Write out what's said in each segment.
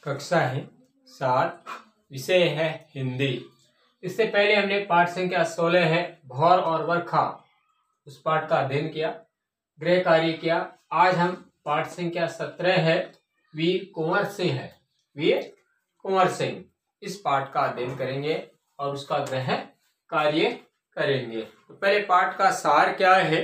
कक्षा है 7, विषय है हिंदी। इससे पहले हमने पाठ संख्या 16 है भौर और बरखा, उस पाठ का अध्ययन किया, गृह कार्य किया। आज हम पाठ संख्या 17 है वीर कुंवर सिंह है, वीर कुंवर सिंह, इस पाठ का अध्ययन करेंगे और उसका गृह कार्य करेंगे। तो पहले पाठ का सार क्या है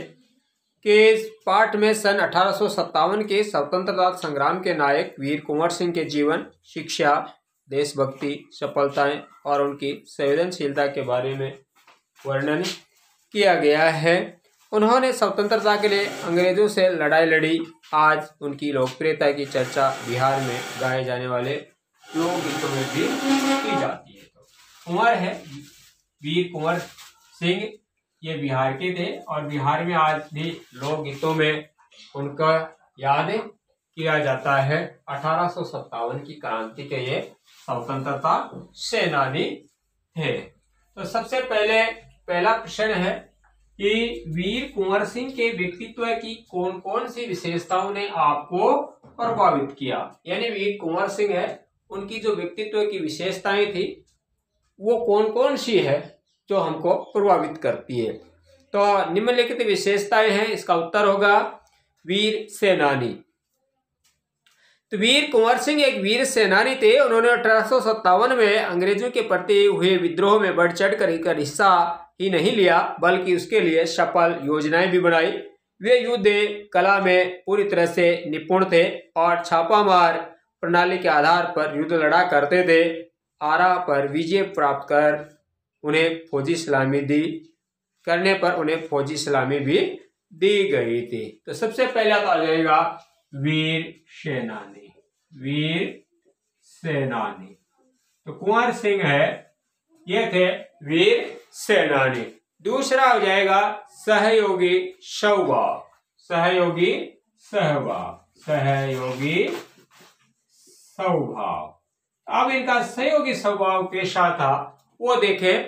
कि इस पाठ में सन 1857 के स्वतंत्रता संग्राम के नायक वीर कुंवर सिंह के जीवन, शिक्षा, देशभक्ति, सफलताएं और उनकी संवेदनशीलता के बारे में वर्णन किया गया है। उन्होंने स्वतंत्रता के लिए अंग्रेजों से लड़ाई लड़ी। आज उनकी लोकप्रियता की चर्चा बिहार में गाए जाने वाले लोकगीतों में भी की जाती है। तो कुंवर है वीर कुंवर सिंह, ये बिहार के थे और बिहार में आज भी लोकगीतों में उनका याद किया जाता है। 1857 की क्रांति के ये स्वतंत्रता सेनानी थे। तो सबसे पहला प्रश्न है कि वीर कुंवर सिंह के व्यक्तित्व की कौन कौन सी विशेषताओं ने आपको प्रभावित किया। यानी वीर कुंवर सिंह है, उनकी जो व्यक्तित्व की विशेषताएं थी वो कौन कौन सी है जो हमको प्रभावित करती है। तो निम्नलिखित विशेषताएं हैं, इसका उत्तर होगा वीर सेनानी। तो वीर कुंवर सिंह एक वीर सेनानी थे। उन्होंने 1857 में अंग्रेजों के प्रति हुए विद्रोह में बढ़ चढ़ कर हिस्सा ही नहीं लिया, बल्कि उसके लिए सफल योजनाएं भी बनाई। वे युद्ध कला में पूरी तरह से निपुण थे और छापामार प्रणाली के आधार पर युद्ध लड़ा करते थे। आरा पर विजय प्राप्त कर उन्हें फौजी सलामी भी दी गई थी। तो सबसे पहला तो आ जाएगा वीर सेनानी, वीर सेनानी। तो कुंवर सिंह है, ये थे वीर सेनानी। दूसरा हो जाएगा सहयोगी स्वभाव, सहयोगी स्वभाव, सहयोगी स्वभाव। अब इनका सहयोगी स्वभाव कैसा था वो देखें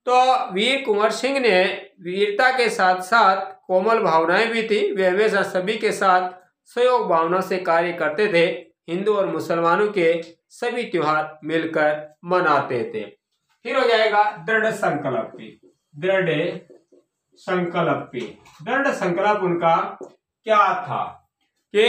तो वीर कुंवर सिंह ने वीरता के साथ साथ कोमल भावनाएं भी थी। वे हमेशा सभी के साथ सहयोग भावना से कार्य करते थे। हिंदू और मुसलमानों के सभी त्योहार मिलकर मनाते थे। फिर हो जाएगा दृढ़ संकल्पी, दृढ़ संकल्पी। दृढ़ संकल्प उनका क्या था कि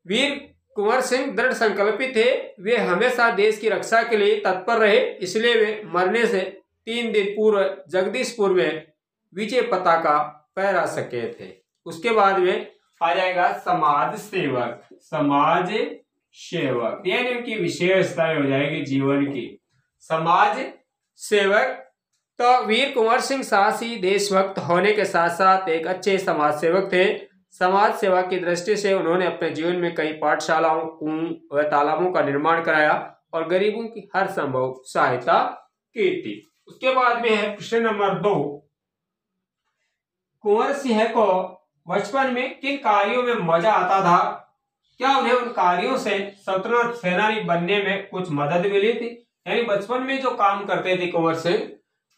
वीर कुंवर सिंह दृढ़ संकल्पी थे। वे हमेशा देश की रक्षा के लिए तत्पर रहे, इसलिए वे मरने से 3 दिन पूर्व जगदीशपुर में विजय पताका फहरा सके थे। उसके बाद वे आ जाएगा समाज सेवक, समाज सेवक, यानी उनकी विशेषताएं हो जाएगी जीवन की। समाज सेवक, तो वीर कुंवर सिंह साहसी देशभक्त होने के साथ साथ एक अच्छे समाज सेवक थे। समाज सेवा की दृष्टि से उन्होंने अपने जीवन में कई पाठशालाओं, कुओं व तालाबों का निर्माण कराया और गरीबों की हर संभव सहायता की थी। उसके बाद में है प्रश्न नंबर 2, कुंवर सिंह को बचपन में किन कार्यों में मजा आता था? क्या उन्हें उन कार्यों से स्वतंत्रता सेनानी बनने में कुछ मदद मिली थी? यानी बचपन में जो काम करते थे कुंवर सिंह,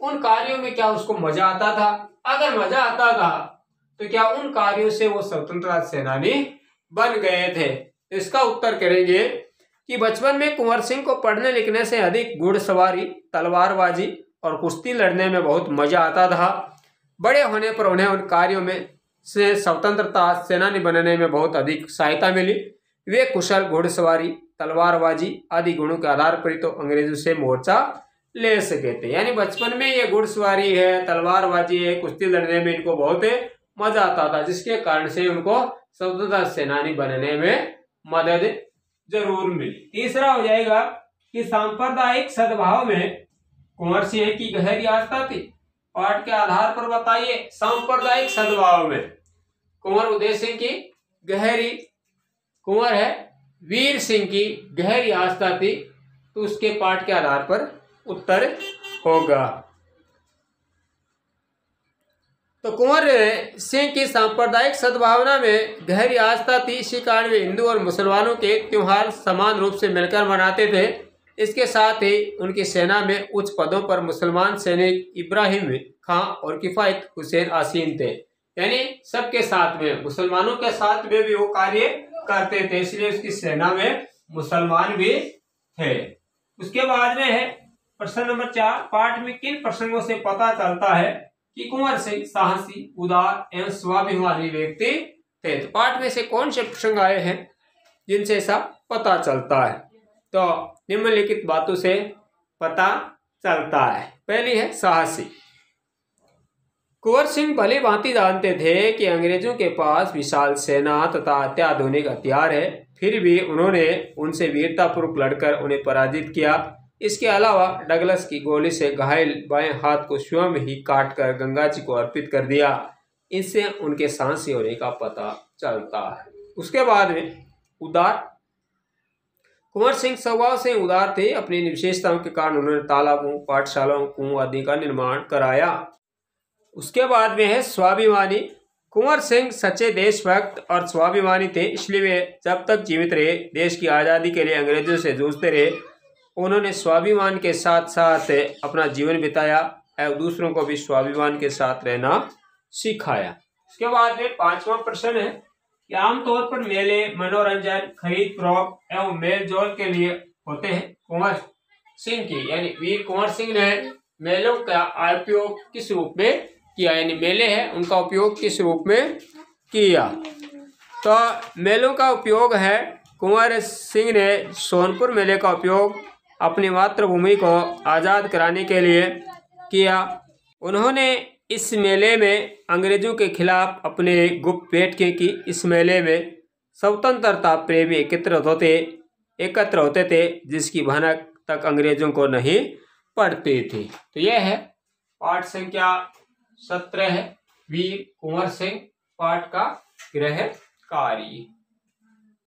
उन कार्यों में क्या उसको मजा आता था? अगर मजा आता था तो क्या उन कार्यों से वो स्वतंत्रता सेनानी बन गए थे? तो इसका उत्तर करेंगे कि बचपन में कुंवर सिंह को पढ़ने लिखने से अधिक घुड़सवारी, तलवारबाजी और कुश्ती लड़ने में बहुत मजा आता था। बड़े होने पर उन्हें उन कार्यों में से स्वतंत्रता सेनानी बनने में बहुत अधिक सहायता मिली। वे कुशल घुड़सवारी, तलवारबाजी आदि गुणों के आधार पर तो अंग्रेजों से मोर्चा ले सके थे। यानी बचपन में ये घुड़सवारी है, तलवारबाजी है, कुश्ती लड़ने में इनको बहुत मजा आता था, जिसके कारण से उनको स्वतंत्रता सेनानी बनने में मदद जरूर मिली। तीसरा हो जाएगा कि सांप्रदायिक सद्भाव में कुंवर सिंह की गहरी आस्था थी। पाठ के आधार पर बताइए, सांप्रदायिक सद्भाव में कुंवर उदय सिंह की गहरी, कुंवर है वीर सिंह की गहरी आस्था थी। तो उसके पाठ के आधार पर उत्तर होगा। तो कुंवर सिंह की सांप्रदायिक सद्भावना में गहरी आस्था थी, इसी कारण वे हिंदू और मुसलमानों के त्योहार समान रूप से मिलकर मनाते थे। इसके साथ ही उनकी सेना में उच्च पदों पर मुसलमान सैनिक इब्राहिम खां और किफायत हुसैन आसीन थे। यानी सबके साथ में, मुसलमानों के साथ में भी वो कार्य करते थे, इसलिए उसकी सेना में मुसलमान भी थे। उसके बाद में है प्रश्न नंबर 4, पाठ में किन प्रसंगों से पता चलता है कि कुंवर सिंह साहसी, उदार एवं स्वाभिमानी व्यक्ति थे। तो पाठ में से कौन से प्रसंग आए हैं जिनसे ऐसा पता चलता है? तो निम्नलिखित बातों से पता चलता है। पहली है साहसी। कुंवर सिंह भली भांति जानते थे कि अंग्रेजों के पास विशाल सेना तथा अत्याधुनिक हथियार है, फिर भी उन्होंने उनसे वीरतापूर्वक लड़कर उन्हें पराजित किया। इसके अलावा डगलस की गोली से घायल बाएं हाथ को स्वयं ही काटकर गंगा जी को अर्पित कर दिया। इससे उनके साहसी होने का पता चलता है। उसके बाद में उदार। कुंवर सिंह स्वभाव से उदार थे। अपनी विशेषताओं के कारण उन्होंने तालाबों, पाठशालाओं, कुओं आदि का निर्माण कराया। उसके बाद में है स्वाभिमानी। कुंवर सिंह सच्चे देशभक्त और स्वाभिमानी थे, इसलिए वे जब तक जीवित रहे देश की आज़ादी के लिए अंग्रेजों से जूझते रहे। उन्होंने स्वाभिमान के साथ साथ अपना जीवन बिताया एवं दूसरों को भी स्वाभिमान के साथ रहना सिखाया। इसके बाद में 5वां प्रश्न है कि आमतौर पर मेले मनोरंजन, खरीद फरोख्त एवं मेल जोल के लिए होते हैं। कुंवर सिंह की यानी वीर कुंवर सिंह ने मेलों का उपयोग किस रूप में किया, यानी मेले हैं उनका उपयोग किस रूप में किया? तो मेलों का उपयोग है, कुंवर सिंह ने सोनपुर मेले का उपयोग अपनी मातृभूमि को आज़ाद कराने के लिए किया। उन्होंने इस मेले में अंग्रेजों के खिलाफ अपने गुप्त बैठकें की। इस मेले में स्वतंत्रता प्रेमी एकत्र होते थे, जिसकी भनक तक अंग्रेजों को नहीं पड़ती थी। तो यह है पाठ संख्या 17 है वीर कुंवर सिंह पाठ का गृह कार्य।